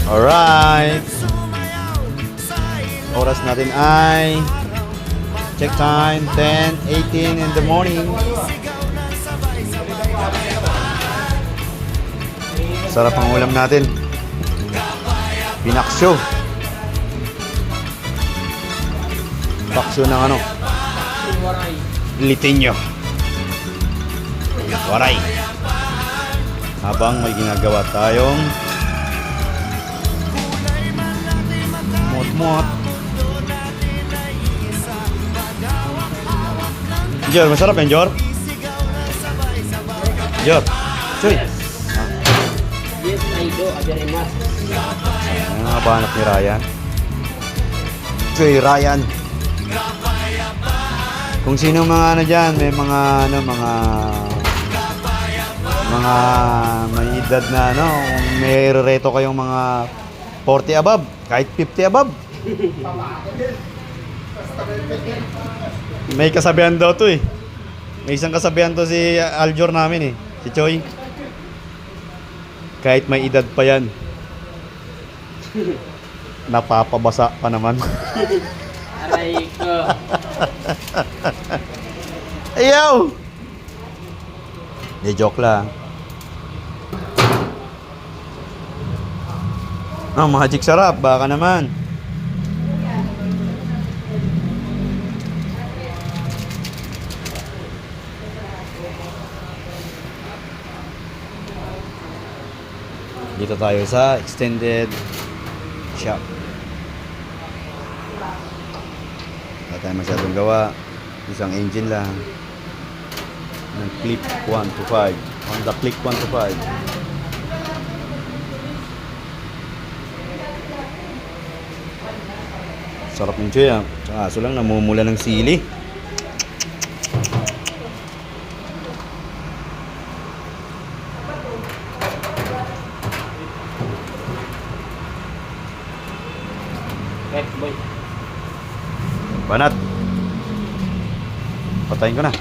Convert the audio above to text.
Alright. Oras natin ay check time 10:18 in the morning. Sarap ang ulam natin. Pinaksyo. Paksyo ng ano? Litinyo. Waray. Habang may ginagawa tayong mot-mot. Jor, masarap yan, Jor? Jor, Choy. Yes, I do. Very much. Ano nga ba anak ni Ryan? Choy, Ryan. Kung sino mga ano dyan, may mga ano, mga may edad na ano, kung may reto kayong mga 40 above, kahit 50 above. May kasabihan daw to eh. May isang kasabihan to si Aljor namin eh, si Choy. Kahit may edad pa yan, napapabasa pa naman. Aray ko. Ayaw! Di joke lang. Magic sarap, baka naman. Dito tayo sa extended shop. Wala tayo masyadong gawa. Isang engine lang. Ng clip 1 to 5. Honda clip 1 to 5. Sarap ng choy ah. Kaso lang namumula ng sili. Right, boy. Banat. Patayin ko na.